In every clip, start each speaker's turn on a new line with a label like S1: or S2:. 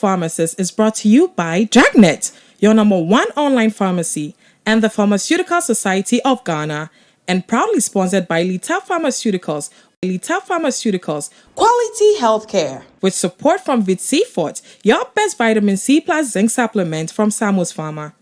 S1: Pharmacist is brought to you by Dragnet, your #1 online pharmacy, and the Pharmaceutical Society of Ghana, and proudly sponsored by Lita Pharmaceuticals, quality healthcare, with support from Vitsifort, your best vitamin C plus zinc supplement from Samus Pharma.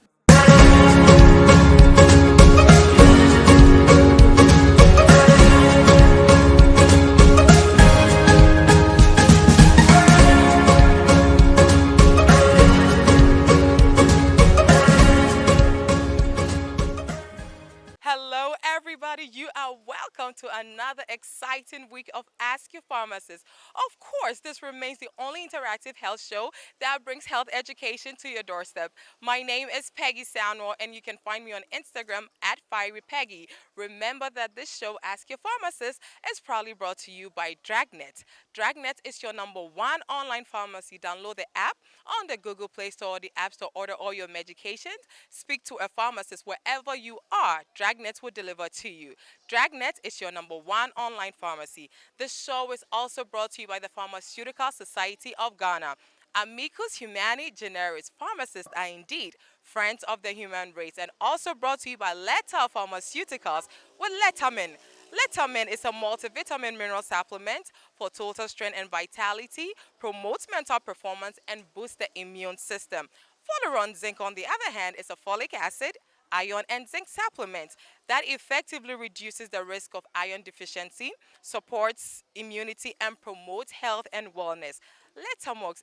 S2: Hello, everybody. You are welcome to another exciting week of Ask Your Pharmacist. Of course, this remains the only interactive health show that brings health education to your doorstep. My name is Peggy Samuel, and you can find me on Instagram at FieryPeggy. Remember that this show, Ask Your Pharmacist, is proudly brought to you by Dragnet. Dragnet is your #1 online pharmacy. Download the app on the Google Play Store or the App Store. Order all your medications. Speak to a pharmacist wherever you are. Dragnet will deliver to you. Dragnet is your #1 online pharmacy. This show is also brought to you by the Pharmaceutical Society of Ghana. Amicus Humani Generis pharmacists are indeed friends of the human race, and also brought to you by Letta Pharmaceuticals with Letamin. Letamin is a multivitamin mineral supplement for total strength and vitality, promotes mental performance, and boosts the immune system. Folaron Zinc, on the other hand, is a folic acid, iron, and zinc supplement that effectively reduces the risk of iron deficiency, supports immunity, and promotes health and wellness. Letamox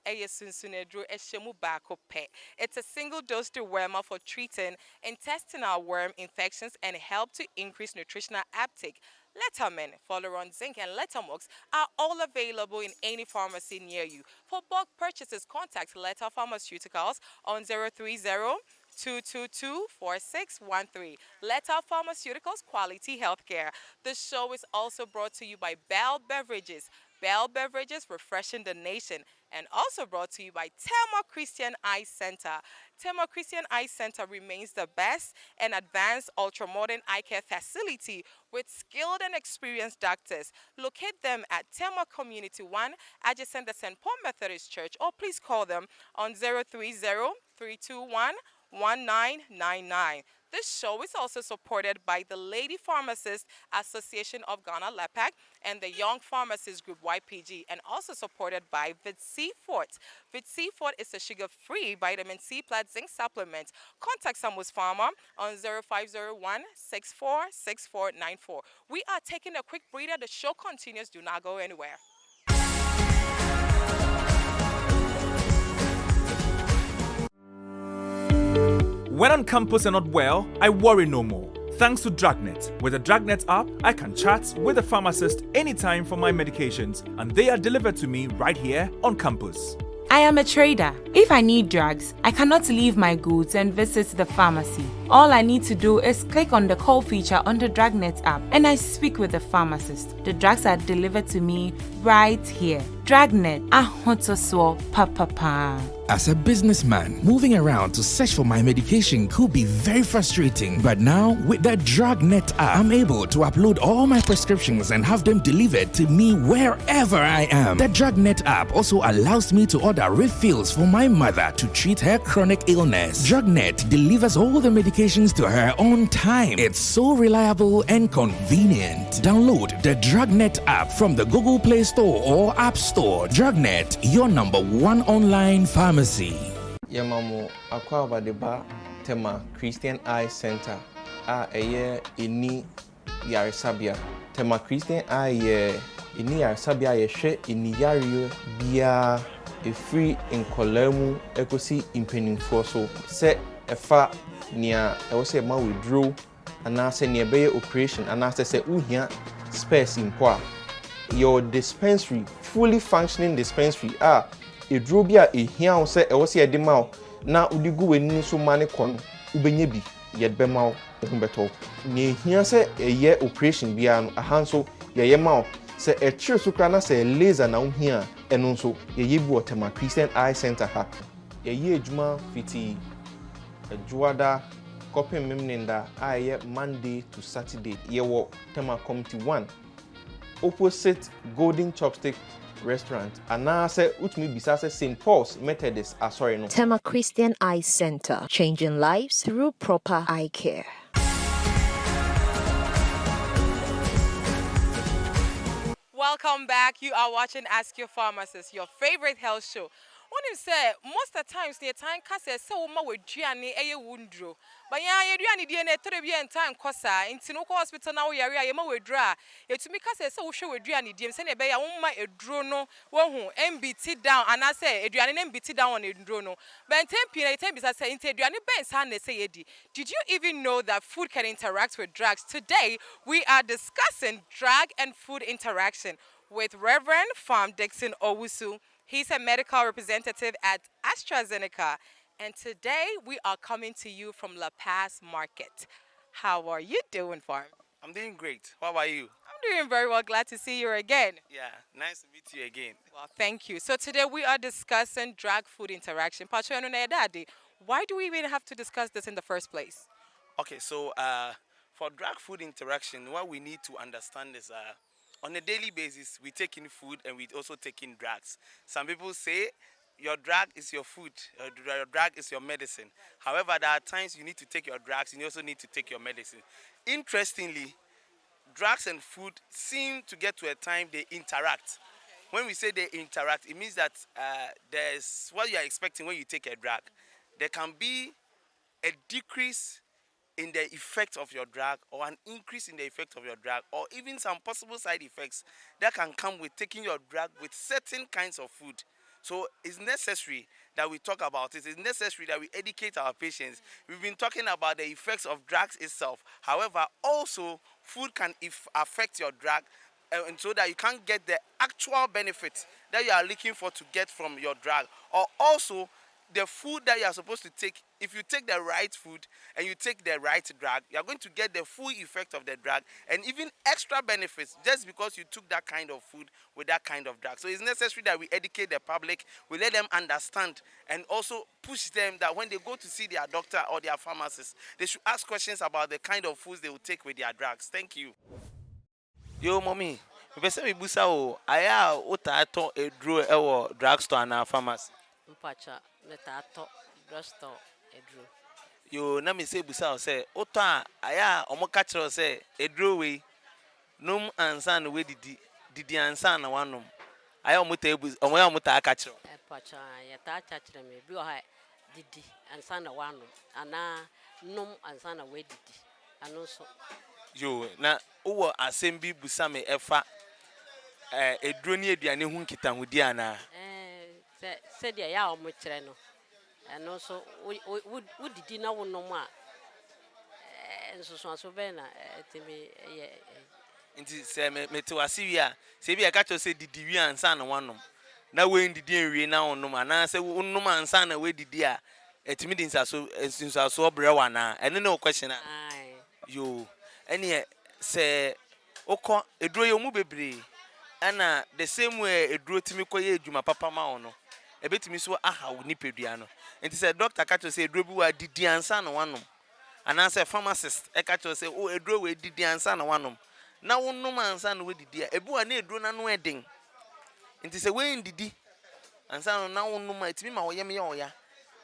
S2: It's a single dose dewormer for treating intestinal worm infections and help to increase nutritional uptake. Letamin, Folaron Zinc, and Letamox are all available in any pharmacy near you. For bulk purchases, contact Letta Pharmaceuticals on 030-222-4613. Letta Pharmaceuticals, quality healthcare. The show is also brought to you by Bell Beverages. Bell Beverages, refreshing the nation. And also brought to you by Tema Christian Eye Center. Tema Christian Eye Center remains the best and advanced ultramodern eye care facility with skilled and experienced doctors. Locate them at Tema Community 1, adjacent the St. Paul Methodist Church, or please call them on 030-321-1999. This show is also supported by the Lady Pharmacist Association of Ghana, LAPAC, and the Young Pharmacist Group, YPG, and also supported by Vitsifort. Vitsifort is a sugar-free vitamin C plus zinc supplement. Contact Samus Pharma on 0501-646494. We are taking a quick breather. The show continues. Do not go anywhere.
S3: When on campus and not well, I worry no more. Thanks to Dragnet. With the Dragnet app, I can chat with a pharmacist anytime for my medications, and they are delivered to me right here on campus.
S4: I am a trader. If I need drugs, I cannot leave my goods and visit the pharmacy. All I need to do is click on the call feature on the Dragnet app, and I speak with the pharmacist. The drugs are delivered to me right here. Dragnet, ahotoswo papa.
S5: As a businessman, moving around to search for my medication could be very frustrating. But now, with the Dragnet app, I'm able to upload all my prescriptions and have them delivered to me wherever I am. The Dragnet app also allows me to order refills for my mother to treat her chronic illness. Dragnet delivers all the medications to her on time. It's so reliable and convenient. Download the Dragnet app from the Google Play Store or App Store. Dragnet, your #1 online pharmacy.
S6: Yamamu akwa badeba Tema Christian Eye Center eye eni yaresabia. Tema Christian Eye eni yaresabia yehwe eni yario bia efri nkolamu ekosi impenimfo so se efa nia ewose ma withdraw anase ne beye operation anase se uhia space impo your dispensary fully functioning dispensary edro bia ehia wo se ewose ye de ma na udigu weni so mane kono ubenye bi ye be ma wo beto ne ehia se eye operation bia no ahanso ye ma wo se etire so kra na se laser na uhia eno nso ye bi Tema Christian Eye Center ha ye ejuma fiti ejuada kopin memnenda aye Monday to Saturday ye wo Tema Committee 1 opposite Golden Chopstick restaurant anaasɛ wotumi bisa sɛ St. Paul's Methodist asɔre no.
S7: Tema Christian Eye Center, changing lives through proper eye care.
S2: Welcome back. You are watching Ask Your Pharmacist, your favorite health show. When you say most of the times the time kase say wo ma weduane eye wundro. But ya yeduane die na tere bi enta nkosa nti no hospital na wo yare aye ma wedura. Yetumi kase say wo hwe weduane die se na be ya wo ma eduro no wo hu MBT down and I say eduane na MBT down on eduro no. But tempi na tempi say nti eduane ben sa na say yedi. Did you even know that food can interact with drugs? Today we are discussing drug and food interaction with Reverend Pharm Dickson Owusu. He's a medical representative at AstraZeneca. And today we are coming to you from La Paz Market. How are you doing, Pharm?
S8: I'm doing great. How about you?
S2: I'm doing very well. Glad to see you again.
S8: Yeah, nice to meet you again.
S2: Well, thank you. So today we are discussing drug-food interaction. Why do we even have to discuss this in the first place?
S8: Okay, so for drug-food interaction, what we need to understand is on a daily basis, we take in food and we also take in drugs. Some people say your drug is your food, your drug is your medicine. However, there are times you need to take your drugs and you also need to take your medicine. Interestingly, drugs and food seem to get to a time they interact. When we say they interact, it means that there's what you are expecting when you take a drug. There can be a decrease in the effect of your drug or an increase in the effect of your drug or even some possible side effects that can come with taking your drug with certain kinds of food. So it's necessary that we talk about it. It's necessary that we educate our patients. We've been talking about the effects of drugs itself. However, also food can affect your drug and so that you can't get the actual benefits that you are looking for to get from your drug. Or also the food that you are supposed to take, if you take the right food and you take the right drug, you are going to get the full effect of the drug and even extra benefits just because you took that kind of food with that kind of drug. So it's necessary that we educate the public, we let them understand and also push them that when they go to see their doctor or their pharmacist, they should ask questions about the kind of foods they will take with their drugs. Thank you. Yo, mommy, we busa o aya utato a draw or drugstore and pharmacy.
S9: Mpacha metato drugstore edro.
S8: Yo na me say busa say oto aya omo ka kire say edro we num ansa na we didi ansa na wanom aya omo ta ebu omo ya omo ta aka kire.
S9: Mpacha ya ta cha kire me bi o ha didi ansa na wanom ana num ansa na we didi ano so.
S8: Yo na wo asem bi busa me efa edro ni aduane hu nkita hudi ana.
S9: Said ya omo kire no and also we did na wono mu a so be na temi
S8: nti se me te wase wi a se bi e ka cho se didi wi ansa na wanom na we ndidi enwie na wonom ana se wonom ansa na we didi a etimi di nsaso obre wa na ene na question a yo ene se okọ eduro ye mu bebre ana the same way eduro timi koye adwuma papa ma wono ebetimi so aha wo nipedua no nti say doctor catch say eduro bi wa didi ansa na wanom ana say pharmacist e catch say o eduro we didi ansa na wanom na wonom ansa na we didi a ebi wa na eduro na no eden nti say we ndidi ansa na wonom etimi ma wo yem ye oya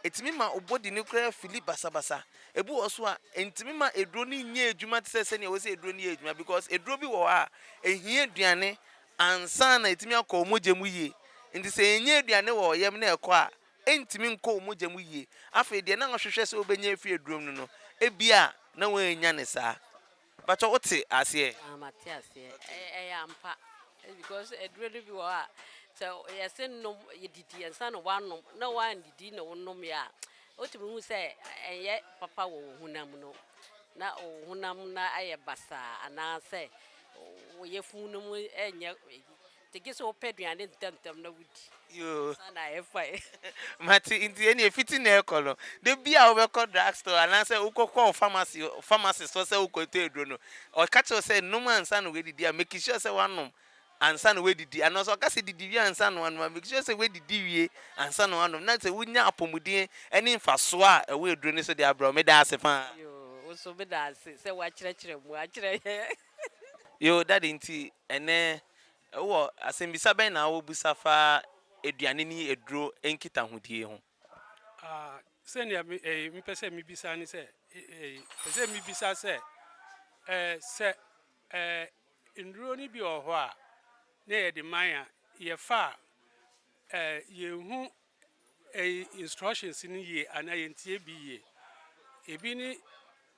S8: etimi ma obodi ne kra fili basabasa ebu oso a entimi ma eduro ni nya adwuma te say ne we say eduro ni adwuma because eduro bi wo a ehia aduane ansa na etimi akọ omogye mu yie nti se enye aduane wo yem na ekọ a entimi nkọ omogye mu yie afa de na hwehwe se obenya efi edurom no ebia na wo enya ne saa bacho wote ase
S9: amate ase ya mpa because eduro bi wo a so yesen no yedidi ansa na wanom na wan didi na wonom ya otimi hu se eye papa wo hunam no na hunam na aye basa ana se wo yefunum enye tege so peduane ntamtam na wudi
S8: yo
S9: sana efa
S8: mati inti eni efiti na ekolo de bia wo be call drugstore ana se ukokọ pharmacy so se ukoto edro no o catch say no man san we didi a make sure say wanom ansa na we didi ana so ka se didi wi ansa na wanom make sure say we didi wie ansa na wanom na se wunya apomudin eni mfaso a we edro ne so de abro me da ase fa
S9: yo so be da ase se wa kire mu a kire
S8: yo that inti ene Wo asembisa ben na wo busa fa aduane ni eduro enkita hodie ho.
S10: Senior me pese mi bisa ni se pese mi bisa se se nduro ni bi oho a na ye de man a ye fa ye hu instructions ni ye ana ye ntie bi ye ebi ni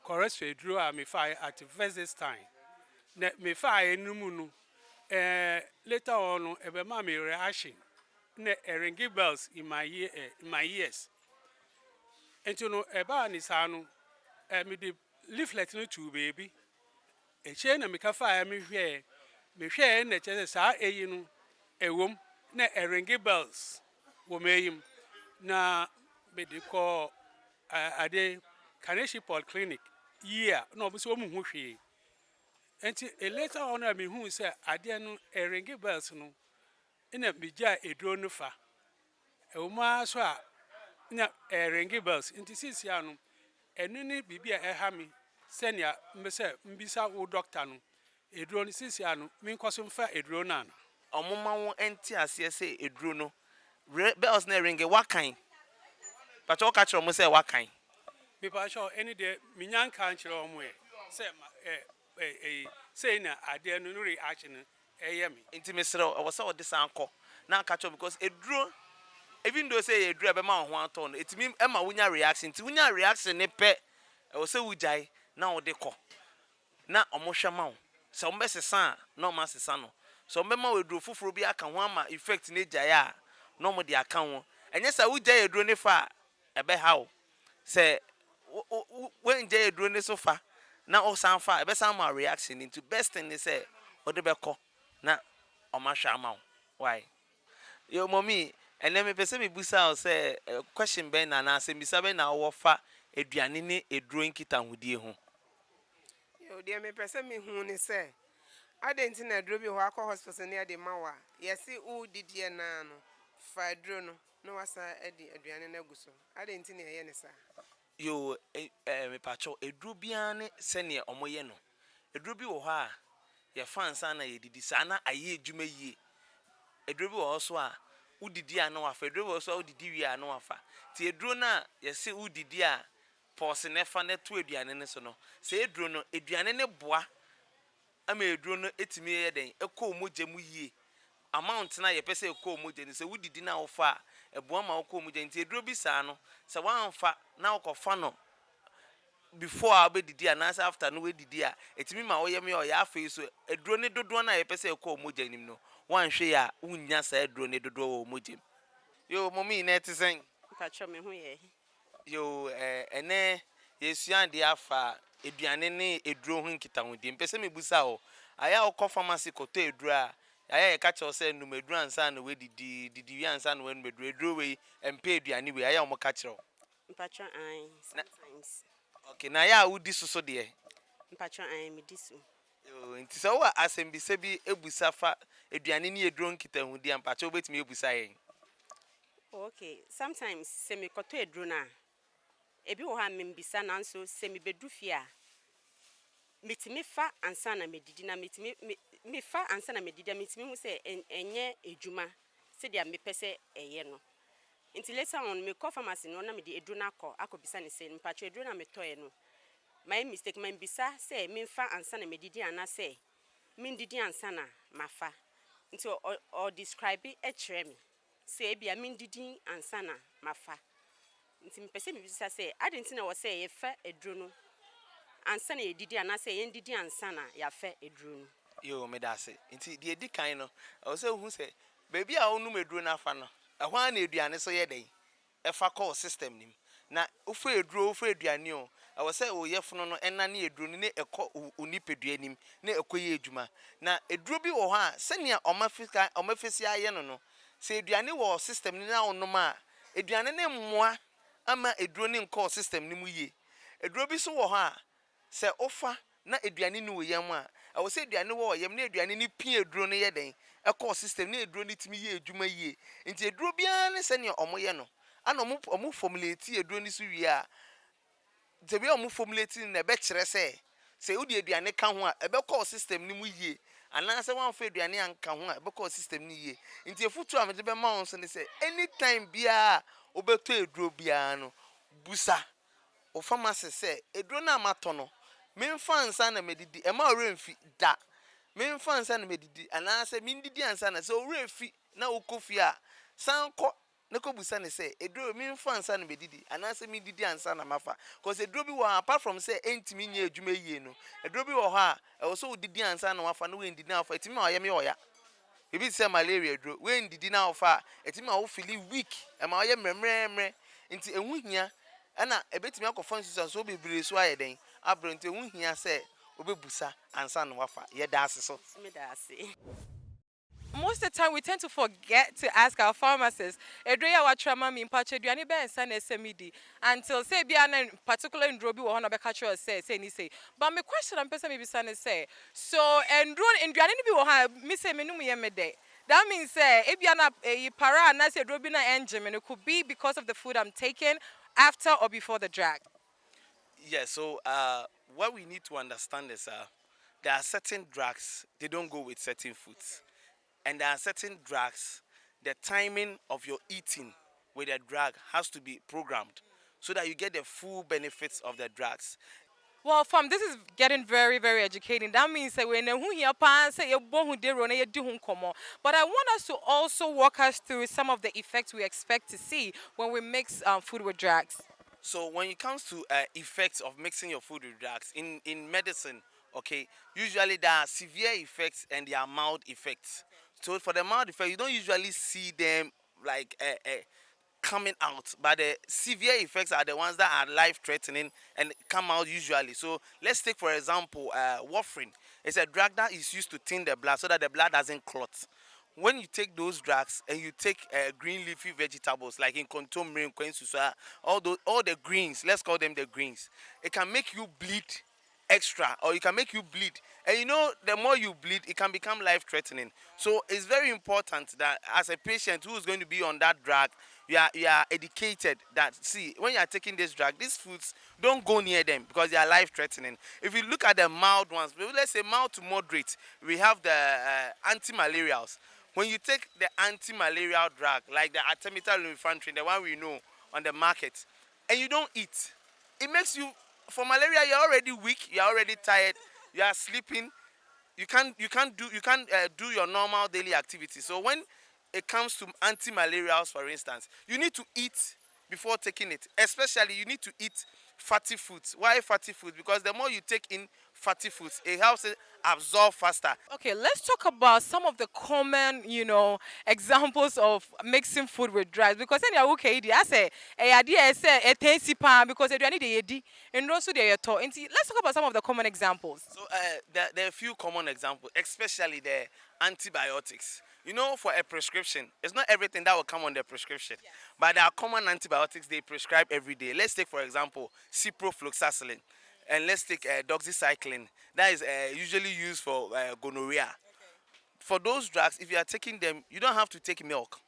S10: cholesterol duro a me fa at first this time na me fa enumu no later on ebe ma me reaction na ringing bells in my ears enti no eba ni sa no me de leaflet no to baby e che na me ka fa me hwe na che sa eyi no ewom na ringing bells wo meyim na me de call ade Kaneshi Polyclinic year no be so mu hu hwe enti later on me hu say ade no ringing bells no ina me ja edro no fa ewoma so a nya ringing bells enti sisi anu enu ni bibia eha mi senior me say mbisa wo doctor no edro ni sisi anu mi nkoso mfa edro na
S8: Omoma wo enti ase se eduro no bells na ringe wakan. Pacho ka kire mo say wakan.
S10: Me pa sure any day mi nyan kan kire omo e say na ade no reaction me
S8: Enti mesre o se odi san kọ na ka kire because eduro even though say eduro be ma ho ato no etimi e ma wunya reaction ti wunya reaction ne pe o se wujai na odi kọ na omohwe ma wo se ombe sesa na o ma sesa no so ombe ma weduro fufuro bi aka ho ama effect ne jai a no mo de aka ho enye sa wujai eduro ne fa ebe hawo se when jai eduro ne so fa na o san fa ebe san ma reaction into best thing is say o de be kọ na o ma hwa ma wo why yo mommy ene me pese me busa o say question ben na say bisa ben na wo fa aduane ne eduro nkita hodie ho
S11: yo de me pese me hu ni say adenti na eduro bi ho akọ hospital ne de mawa yesi u didie na no fa eduro no wasa edi aduane na guso adenti na ye ne sa
S8: yo me pacho eduro bia ne sene omoye no eduro bi wo ha ye fansa na ye didi sana aye adwuma yie eduro bi wo so a udidi a na wafa eduro wo so a udidi wi a na wafa ti eduro na ye se udidi a pause ne fa ne to aduane ne so no se eduro no aduane ne boa ama eduro no etimi ye den ekọ omogye mu yie amount na ye pese ekọ omogye ne se udidi na wo fa eboa ma wo kọ omogye nti eduro bi sa no se wanfa na wo kọ fa no before abedidi and after no wedidi a etimi ma wo ye me o ya afa so eduro ne dodo na ye pese ekọ omogye nim no wan hwe ya unya sa eduro ne dodo wo omogye yo mommy na etisen
S9: Pacho me hu ye.
S8: yo ene yesuan de afa eduane ne eduro hu nkita hu de mpese me busa o aya okọ pharmacy koto eduro a aya ye ka che o se num eduro ansa na we didi wi ansa na we num eduro we empe eduane we aya o mo ka che o
S9: Pacho an sometimes.
S8: okay na ya udi soso de
S9: Pacho an me disu.
S8: yo nti se wa asembise bi ebusa fa eduane ne eduro nkita hu de ampache obetimi ebusa yen
S9: Okay, sometimes se me koto eduro na ebi wo ha mbisa na nso se me bedufi a metimi fa ansa na medidi na metimi me fa ansa na medidi metimi hu se enye ejuma se dia me pese eye no nti later on me call pharmacy no na me di eduro na akobisa ne se mpacho eduro na me toye no my mistake my mbisa se me fa ansa na medidi ana se me ndidi ansa na mafa nti o describe e kire me se ebia me ndidi ansa na mafa nti mpese me bisa se adenti na wo se ye fa eduro no ansa na edidi ana se ye ndidi ansa na ya fa eduro no
S8: yo me da se nti de edi kan no o se hu se baby a onu meduro na fa no ehwa na eduane so ye den e fa call system nim na ofa eduane o o se o ye funu no ena na eduro ni ekọ onipedua nim na ekoye adwuma na eduro bi wo ha se ne omafisi aye no se eduane wo system ni na onoma eduane ne mmoa ama eduro ni nkọ system ni mu yie eduro bi so wo ha se ofa na eduane ni wo yam a wo se eduane wo yam na eduane ni pie eduro no ye den ekọ system na eduro ni timi ye adwuma yie nti eduro bia ne se ne omoye no ana omo formulate eduro ni so wie a zebi omo formulate na be kire se udi eduane ka ho a ebe kọ system ni mu yie And I say one for aduane anka ho a because system ni ye. Nti efutu a me de be ma won so ne say anytime bia obeto eduro bia no busa o pharmacist say eduro na mato no memfa nsa na medidi e ma oremfi da memfa nsa na medidi ana say mindidi ansa na say orefi na okofi a sanko ne ko busa ne say eduro memfa nsa na medidi ana say mindidi ansa na mafa because eduro bi wo apart from say entimi nya adwuma yie no eduro bi wo ha e wo so odidi ansa na wafa no we ndidi na wafa etimi oyeme oya ebi say malaria eduro we ndidi na wafa etimi a wo feel weak e ma oye mremremre nti ehu hia ana ebetimi akofan susan so bebre so ayeden abrante ehu hia say obebusa ansa na wafa ye da ase so
S9: me da ase.
S2: Most of the time, we tend to forget to ask our pharmacists, "Edreya wa trauma mi mpache duani be ensa na SMED until say be an particular ndrobi wo hono be catch us say ni say." But my question am person me be say, so ndro nduani ni bi wo ha me say menum ye me de. That means say if you na para na say drobi na engine it could be because of the food I'm taking after or before the drag.
S8: Yeah, so what we need to understand is there are certain drugs, they don't go with certain foods. And there are certain drugs, the timing of your eating with the drug has to be programmed so that you get the full benefits of the drugs.
S2: Well, Pharm, this is getting very, very educating. That means that when who here pan say you born who they run you do hun komo. But I want us to also walk us through some of the effects we expect to see when we mix food with drugs.
S8: So when it comes to effects of mixing your food with drugs in medicine, okay, usually there are severe effects and there are mild effects. So for the mild effect, you don't usually see them like coming out, but the severe effects are the ones that are life-threatening and come out usually. So let's take for example warfarin. It's a drug that is used to thin the blood so that the blood doesn't clot. When you take those drugs and you take green leafy vegetables like in kontomire, all the greens, let's call them the greens, it can make you bleed extra or it can make you bleed, and you know the more you bleed it can become life-threatening. So it's very important that as a patient who is going to be on that drug, you are educated that see when you are taking this drug, these foods don't go near them because they are life-threatening. If you look at the mild ones, let's say mild to moderate, we have the anti-malarials. When you take the anti-malarial drug like the artemether-lumefantrine, the one we know on the market, and you don't eat, it makes you, for malaria you're already weak, you're already tired, you are sleeping, you can't do your normal daily activities. So when it comes to anti-malarials, for instance, you need to eat before taking it. Especially you need to eat fatty foods. Why fatty foods? Because the more you take in fatty foods, it helps it absorb faster.
S2: Okay, let's talk about some of the common, examples of mixing food with drugs. Because then you're okay, I say, I say, because you need the and also the to. Let's talk about some of the common examples.
S8: So there are a few common examples, especially the antibiotics. You know, for a prescription, it's not everything that will come on the prescription, but there are common antibiotics they prescribe every day. Let's take, for example, ciprofloxacin, and let's take doxycycline. That is usually used for gonorrhea. For those drugs, if you are taking them, you don't have to take milk.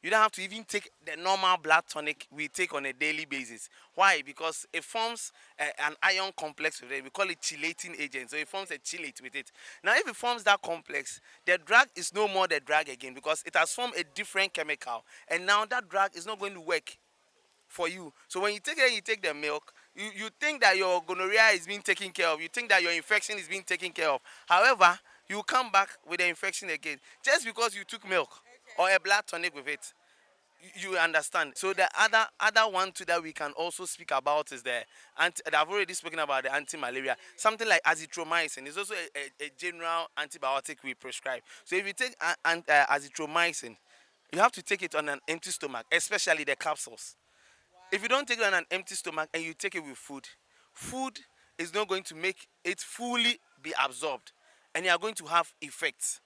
S8: You don't have to even take the normal blood tonic we take on a daily basis. Why? Because it forms an ion complex with it. We call it chelating agent. So it forms a chelate with it. Now, if it forms that complex, the drug is no more the drug again because it has formed a different chemical. And now that drug is not going to work for you. So when you take it, you take the milk, you think that your gonorrhea is being taken care of. You think that your infection is being taken care of. However, you come back with the infection again just because you took milk or a blood tonic with it. You understand. So the other one too that we can also speak about is I've already spoken about the anti-malaria. Something like azithromycin is also a general antibiotic we prescribe. So if you take azithromycin, you have to take it on an empty stomach, especially the capsules. If you don't take it on an empty stomach and you take it with food is not going to make it fully be absorbed, and you are going to have effects.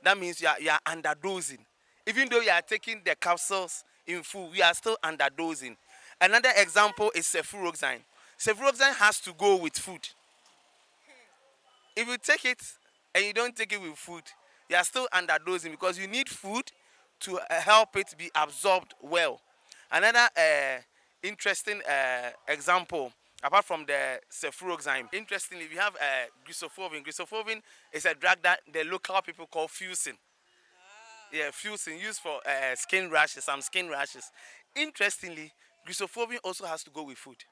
S8: That means you are underdosing. Even though you are taking the capsules in full, you are still underdosing. Another example is cefuroxime. Cefuroxime has to go with food. If you take it and you don't take it with food, you are still underdosing because you need food to help it be absorbed well. Another interesting example apart from the cefuroxime. Interestingly, we have grisofovin. Grisofovin is a drug that the local people call fusin. Yeah, fusin used for skin rashes, some skin rashes. Interestingly, grisofovin also has to go with food.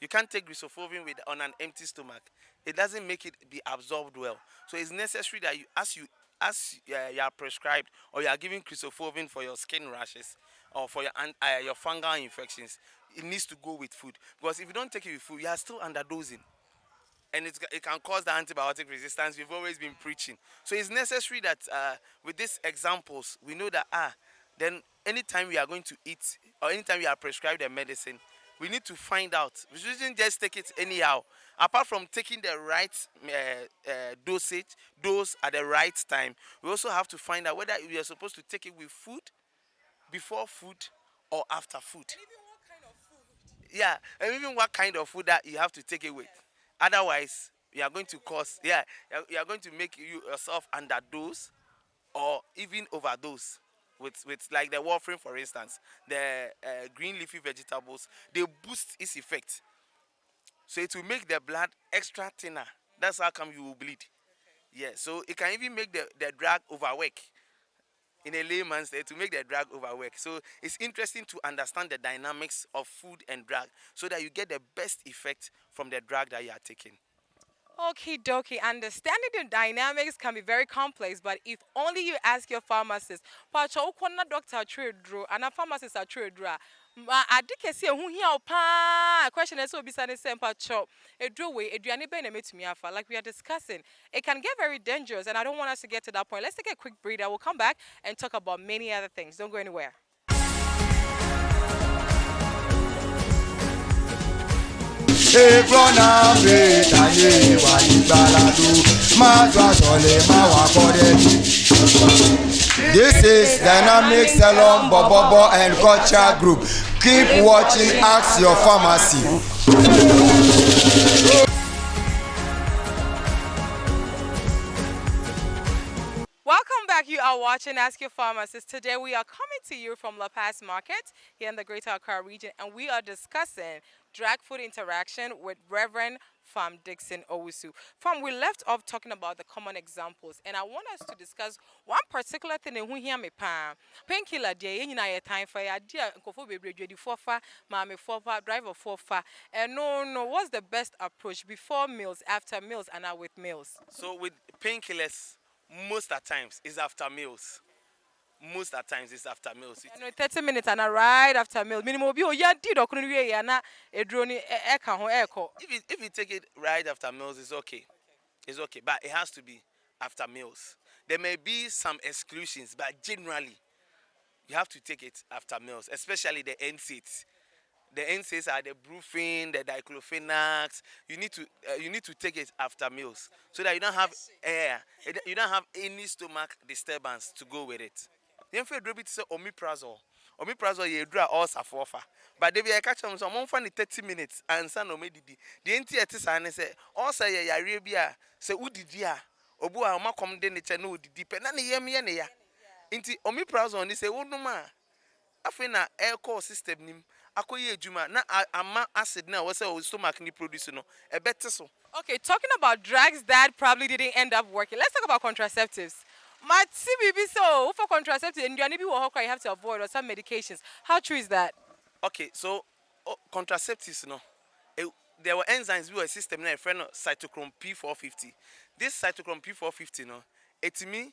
S8: You can't take grisofovin on an empty stomach. It doesn't make it be absorbed well. So it's necessary that you are prescribed or you are giving grisofovin for your skin rashes or for your fungal infections, it needs to go with food. Because if you don't take it with food, you are still underdosing. And it can cause the antibiotic resistance we've always been preaching. So it's necessary that with these examples, we know that then anytime we are going to eat or anytime we are prescribed a medicine, we need to find out. We shouldn't just take it anyhow. Apart from taking the right dose at the right time, we also have to find out whether we are supposed to take it with food, before food, or after food.
S2: And even what kind of food?
S8: Yeah, and even what kind of food that you have to take it with. Otherwise, you are going to you are going to make yourself underdose or even overdose with like the warfarin, for instance, the green leafy vegetables. They boost its effect, so it will make the blood extra thinner. That's how come you will bleed. Okay. Yeah, so it can even make the drug overwork. In a layman's way, to make the drug overwork. So it's interesting to understand the dynamics of food and drug so that you get the best effect from the drug that you are taking.
S2: Okie dokie. Understanding the dynamics can be very complex, but if only you ask your pharmacist, Pacho, ukwana doctor trade draw, and a pharmacist are trade draw. I did say who here pa question is so beside the same Pacho. A draw way, a duane benefit me afa, like we are discussing. It can get very dangerous, and I don't want us to get to that point. Let's take a quick breather. We'll come back and talk about many other things. Don't go anywhere.
S12: This is Dynamic Salon Bobobo and Culture Group. Keep watching Ask Your Pharmacy.
S2: Welcome back. You are watching Ask Your Pharmacist. Today we are coming to you from La Paz Market here in the Greater Accra region, and we are discussing drug-food interaction with Reverend Pharm Dickson Owusu. Pharm, we left off talking about the common examples, and I want us to discuss one particular thing in here me pa. Painkiller day, you know, time for ya dear nkofo bebre dwedi fofa, mama fofa, driver fofa. And no, what's the best approach before meals, after meals, and now with meals?
S8: So with painkillers, most at times is after meals. Most at times it's after meals.
S2: 30 minutes and a ride after meal. Minimum be ya did or couldn't we na a drone echo.
S8: If you take it right after meals, it's okay. It's okay, but it has to be after meals. There may be some exclusions, but generally you have to take it after meals, especially the NSAIDs. The NSAIDs are the brufen, the diclofenacs. You need to take it after meals so that you don't have any stomach disturbance to go with it. The drop say omeprazole. Omeprazole you draw all safofa. But they be catch them so mon fan 30 minutes and san no medidi. The NT say all say ya rebia say udidia. Obu a ma kom de ne che no udidi pe na ne yem ye ne ya. Nti omeprazole ni say wonuma afi na air core system nim akoye adwuma na ama acid na we say stomach ni produce no e bete so.
S2: Okay, talking about drugs that probably didn't end up working. Let's talk about contraceptives. My CBB so for contraceptives and you have to avoid or some medications. How true is that?
S8: Okay, so contraceptives there were enzymes we were system na friend cytochrome P450. This cytochrome P450 etimi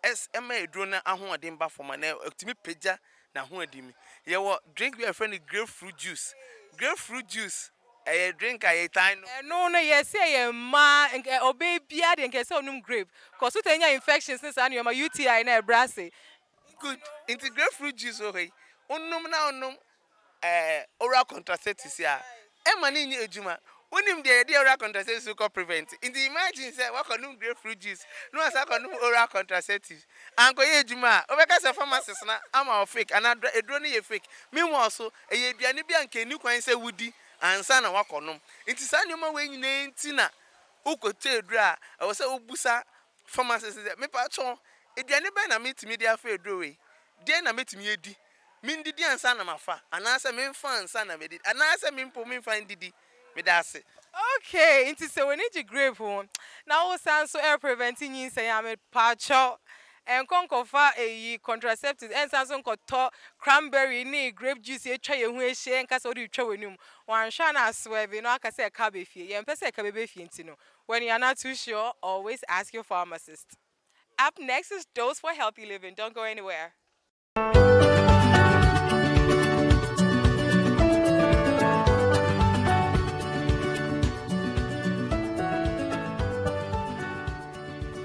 S8: SMA drona ahoɔden ba form na etimi pagya na ahoɔden. Ye wo drink we friend grapefruit juice. Grapefruit juice a drink I time
S2: no yes say ma obey bia de nke say onum grape cause you tanya infections since and your UTI na brase
S8: good into grapefruit juice okay onum na onum oral contraceptives ya e ma ni ejuma onim de oral contraceptives ko prevent in the imagine say what onum grapefruit juice no as onum oral contraceptives and ko ye ejuma obeka say pharmacist na ama fake and edro ni ye fake meanwhile so e aduane bia nke ni kwan say wudi ansa na wakonom nti sa nyoma we nyina nti na ukote edru a wo se obusa pharmacist me pa chon eduane ba na metimi dia fa edru we de na metimi edi min didi ansa na mafa anasa me mfa ansa na medidi anasa me mpo me mfa ndidi That's it.
S2: Okay, into so we need to grape one. Now we sound so air preventing you say I'm a patcho. And concofa a contraceptives and Samson got cranberry ni grape juice a try a share and cast or you try when one shana swerve, you know, I can say a cabby fee, and person cabby fee. When you're not too sure, always ask your pharmacist. Up next is Dose for Healthy Living. Don't go anywhere.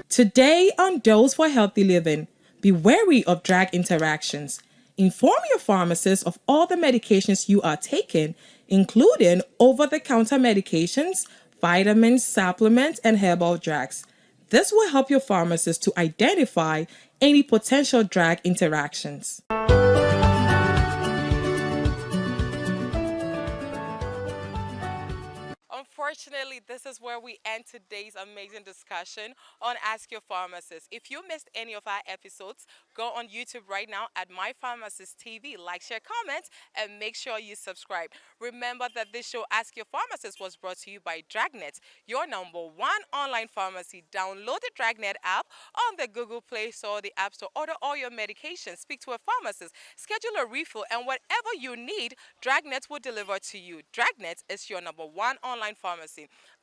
S1: Today on Dose for Healthy Living, be wary of drug interactions. Inform your pharmacist of all the medications you are taking, including over-the-counter medications, vitamins, supplements, and herbal drugs. This will help your pharmacist to identify any potential drug interactions.
S2: Unfortunately, this is where we end today's amazing discussion on Ask Your Pharmacist. If you missed any of our episodes, go on YouTube right now at My Pharmacist TV. Like, share, comment, and make sure you subscribe. Remember that this show, Ask Your Pharmacist, was brought to you by Dragnet, your #1 online pharmacy. Download the Dragnet app on the Google Play Store, the App Store. Order all your medications. Speak to a pharmacist. Schedule a refill, and whatever you need, Dragnet will deliver to you. Dragnet is your #1 online pharmacy.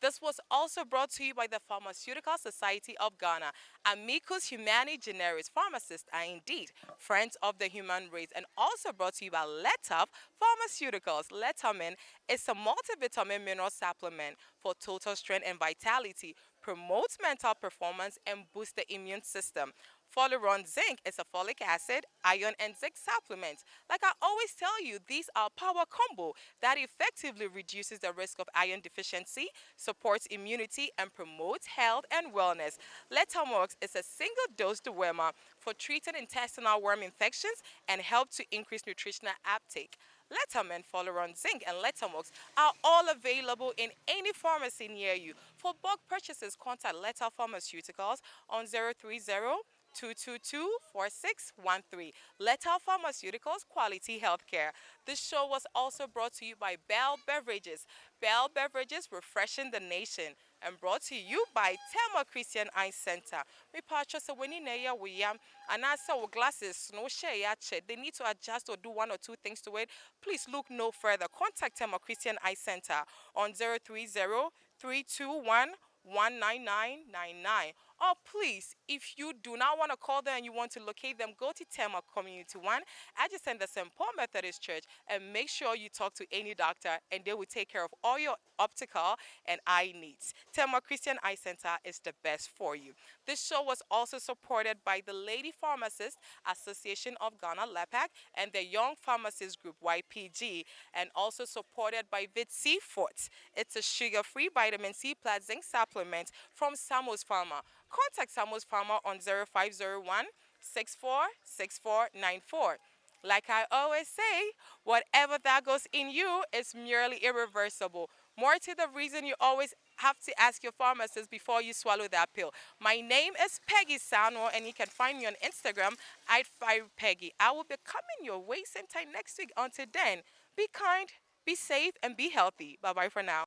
S2: This was also brought to you by the Pharmaceutical Society of Ghana. Amicus Humani Generis Pharmacists are indeed friends of the human race, and also brought to you by Letaf Pharmaceuticals. Letamin is a multivitamin mineral supplement for total strength and vitality, promotes mental performance, and boosts the immune system. Folaron Zinc is a folic acid, iron, and zinc supplement. Like I always tell you, these are power combo that effectively reduces the risk of iron deficiency, supports immunity, and promotes health and wellness. Letamox is a single dose dewormer for treating intestinal worm infections and help to increase nutritional uptake. Letamin, Folaron Zinc, and Letamox are all available in any pharmacy near you. For bulk purchases, contact Leta Pharmaceuticals on 030-222-4613. Leta Pharmaceuticals, quality healthcare. This show was also brought to you by Bell Beverages. Bell Beverages, refreshing the nation. And brought to you by Tema Christian Eye Center. Me purchase when in a we yam and I saw glasses, no share check. They need to adjust or do one or two things to it. Please look no further. Contact Tema Christian Eye Center on 030-321-19999. Or please, if you do not want to call them and you want to locate them, go to Tema Community 1 adjacent the St. Paul Methodist Church, and make sure you talk to any doctor, and they will take care of all your optical and eye needs. Tema Christian Eye Center is the best for you. This show was also supported by the Lady Pharmacist Association of Ghana, LAPAC, and the Young Pharmacist Group, YPG, and also supported by Vitsi Fort. It's a sugar-free vitamin C plus zinc supplement from Samos Pharma. Contact Samos Pharma on 0501-646494. Like I always say, whatever that goes in you is merely irreversible. More to the reason you always have to ask your pharmacist before you swallow that pill. My name is Peggy Sano, and you can find me on Instagram at @5Peggy. I will be coming your way same time next week. Until then, be kind, be safe, and be healthy. Bye-bye for now.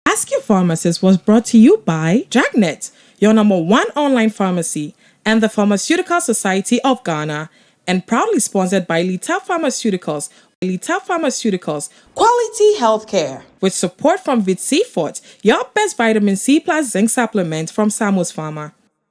S1: Ask Your Pharmacist was brought to you by Dragnet, your #1 online pharmacy, and the Pharmaceutical Society of Ghana, and proudly sponsored by Lita Pharmaceuticals. Lita Pharmaceuticals, quality healthcare. With support from Vitsi Fort, your best vitamin C plus zinc supplement from Samos Pharma.